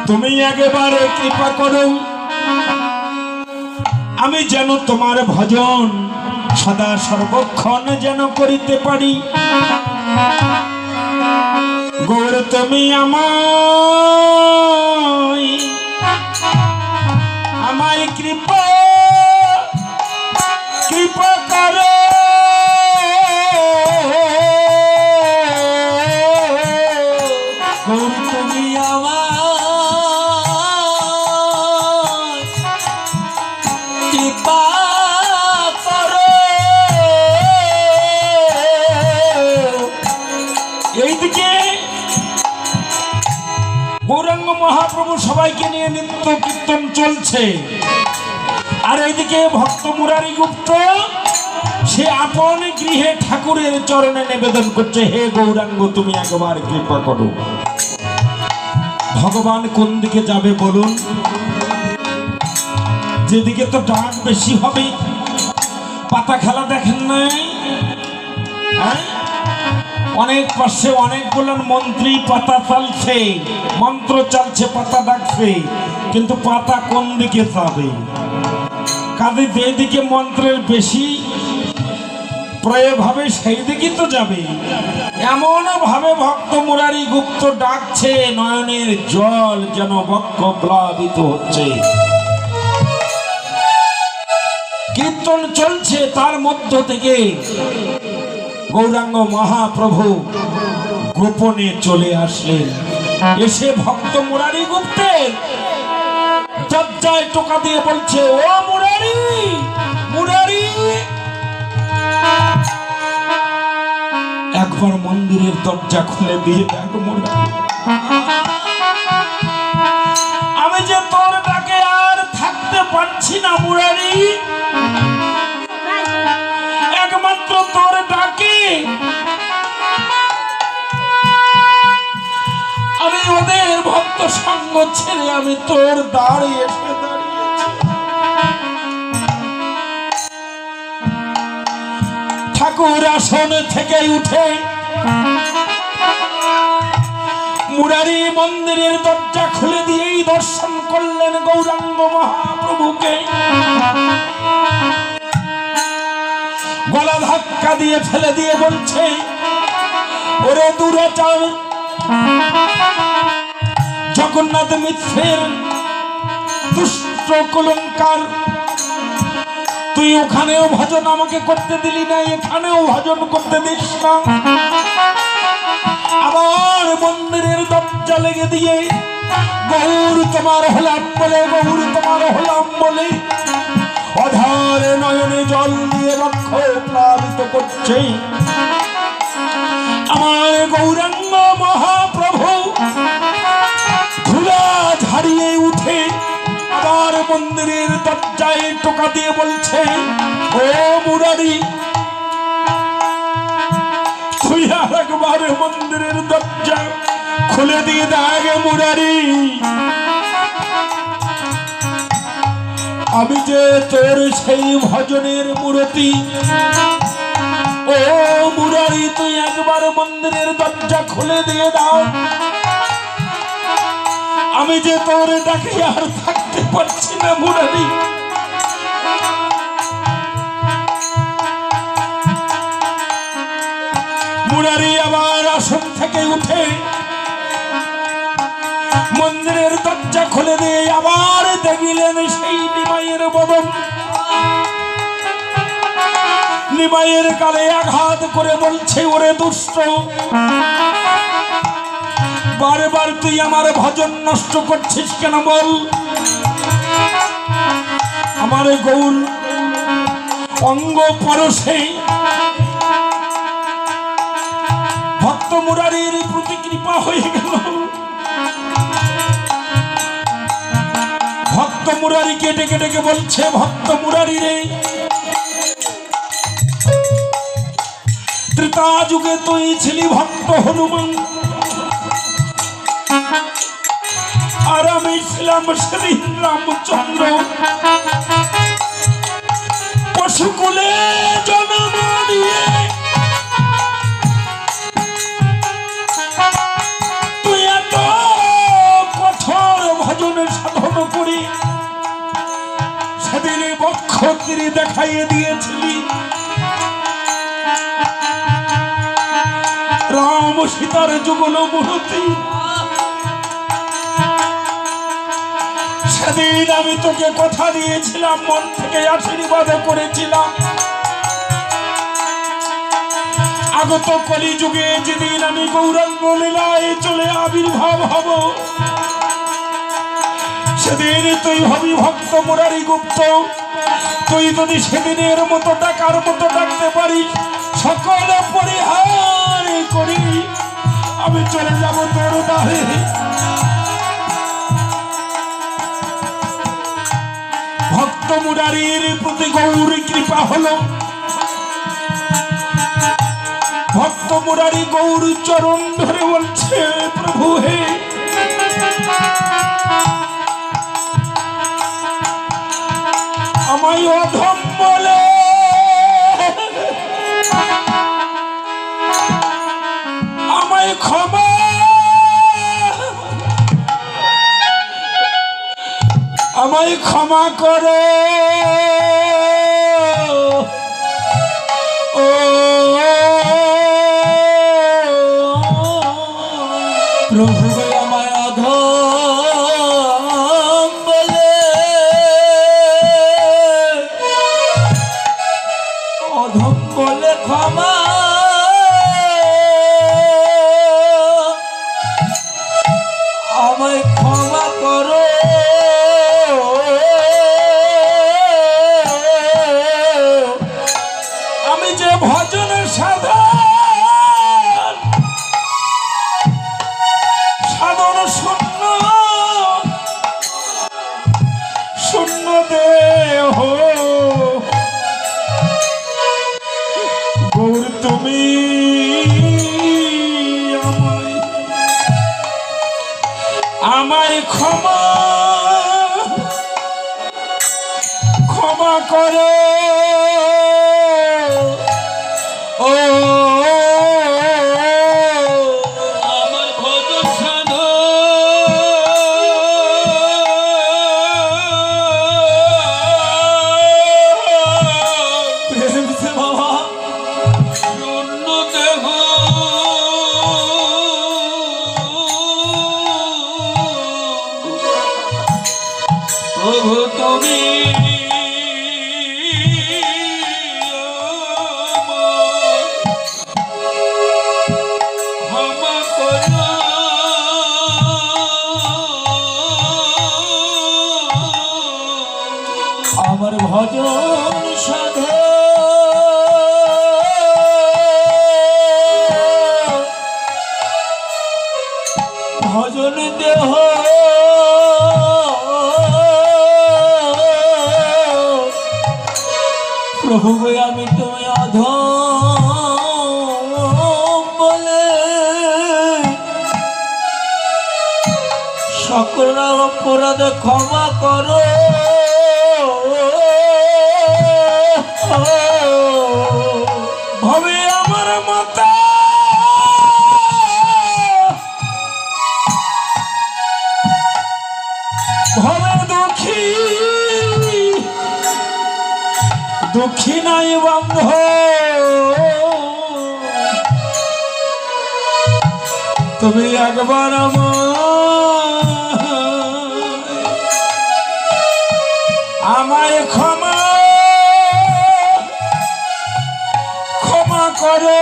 তুমি একেবারে কৃপা করো, আমি যেন তোমার ভজন সদা সর্বক্ষণ যেন করিতে পারি। গৌর তুমি আমায় কৃপা করো। গৌর তুমি আমায় কৃপা করো। এইদিকে গৌরাঙ্গ মহাপ্রভু সবাইকে নিয়ে নৃত্য কীর্তন চলছে, আর এইদিকে ভক্ত মুরারি গুপ্ত সে আপন গৃহে ঠাকুরের চরণে নিবেদন করছে, হে গৌরাঙ্গ তুমি একবার কৃপা করো। ভগবান কোন দিকে যাবে বলুন? যেদিকে তো ডাক বেশি হবে। পাতা খেলা দেখেন নাই? অনেক পাশে অনেকগুলো মন্ত্রী পাতা চালছে, মন্ত্র চালছে, পাতা ডাকছে, কিন্তু পাতা কোন দিকে যাবে? কাজে যেদিকে মন্ত্রের বেশি প্রয়োগ হবে সেই দিকেই তো যাবে। এমন ভাবে ভক্ত মুরারি গুপ্ত ডাকছে, নয়নের জল যেন বক্ষ প্লাবিত হচ্ছে। কীর্তন চলছে, তার মধ্য থেকে গৌরাঙ্গ মহাপ্রভু গোপনে চলে আসলেন। এসে ভক্ত মুরারি গুপ্তের দরজায় টোকা দিয়ে বলছে, ও মুরারি, মুরারি, একবার মন্দিরের দরজা খুলে দিয়ে দেখ মুরারি। আমি যে তোর ডাকে আর থাকতে পারছি না মুরারি, একমাত্র তোর ডাকে আমি ওদের ভক্ত সঙ্গ ছেড়ে আমি তোর দ্বারে এসে দাঁড়িয়েছি। ঠাকুর আসন থেকে উঠে মুরারি মন্দিরের দরজা খুলে দিয়েই দর্শন করলেন গৌরাঙ্গ মহাপ্রভুকে। গলা ধাক্কা দিয়ে ফেলে দিয়ে বলছে, ওরে দুরাচার জগন্নাথ মিত্রের দুষ্ট কলঙ্কার, তুই ওখানেও ভজন আমাকে করতে দিলি না, এখানেও ভজন করতে দিস না। আবার মন্দিরের দরজা লেগে দিয়ে গৌর তোমার হলাম বলে, গৌর তোমার হলাম বলে অধার নয়নে জল দিয়ে বক্ষ প্লাবিত করছে। আমার গৌরাঙ্গ মহাপ্রভু ধুলা ঝাড়িয়ে উঠে আবার মন্দিরের দরজায় টোকা দিয়ে বলছে, ও মুরারি, তুই আর একবার মন্দিরের দরজা খুলে দিয়ে দেখ মুরারি। আমি যে তোর সেই ভজনের মূর্তি, ও মুরারি, তুই একবার মন্দিরের দরজা খুলে দিয়ে দাও। আমি যে তোর ডাকে আর থাকতে পারছি না মুরারি। মুরারি আবার আসন থেকে উঠে মন্দিরের দরজা খুলে দিয়ে আবার দেখলেন সেই নিমাইয়ের বদন। নিমাইয়ের গালে আঘাত করে বলছে, ওরে দুষ্ট, বারবার তুই আমার ভজন নষ্ট করছিস কেন বল? আমার গৌর অঙ্গ পরশে ভক্ত মুরারির প্রতি কৃপা হয়ে গেল। ভক্ত মুরারিকে ডেকে ডেকে বলছে, ভক্ত মুরারি রে, ত্রেতা যুগে তুই ছিলি ভক্ত হনুমান, আর আমি ছিলাম শ্রী রামচন্দ্র। পশুকুলে জন্ম দিয়ে তুই এত কঠোর ক্ষত্রি দেখাইয়ে দিয়েছিলি। রাম সীতার যুগল মূর্তি, সেদিন আমি তোকে কথা দিয়েছিলাম, মন থেকে আশীর্বাদ করেছিলাম, আগত কলিযুগে যেদিন আমি গৌরাঙ্গ লীলায় চলে আবির্ভাব হব, সেদিন তুই হবি ভক্ত মুরারি গুপ্ত। তুই যদি সেদিনের মতো ডাকার মতো ডাকতে পারিস, সকল পরিহার করি আমি চলে যাব তোর দ্বারে। ভক্ত মুরারির প্রতি গৌরী কৃপা হলো। ভক্ত মুরারি গৌরী চরণ ধরে বলছে, প্রভু হে, আমায় অধম বলে আমায় ক্ষমা, আমায় ক্ষমা করো। ও প্রভু আমায় অধম বলে, অধম বলে ক্ষমা, আমায় ক্ষমা করো। আমি যে ভজনের সাধন শূন্য শূন্য দেহ, গৌর তুমি আমায় ক্ষমা ক্ষমা করো। ও আমার ভজন সাধন প্রেম সে বাবা শূন্য দেহ, প্রভু তুমি আমার ভজন সাধন ভজন দেহ, প্রভু আমি তুমি অধম বলে সকল অপরাধ ক্ষমা করো। ভবে আমার মাতা ভবে দুঃখী, দুঃখী নাই বন্ধ, তুমি একবার আমায় ক্ষমা ক্ষমা করো।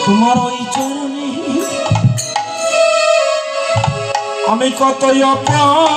তোমার ওই চরণে আমি কতই অপরাধী।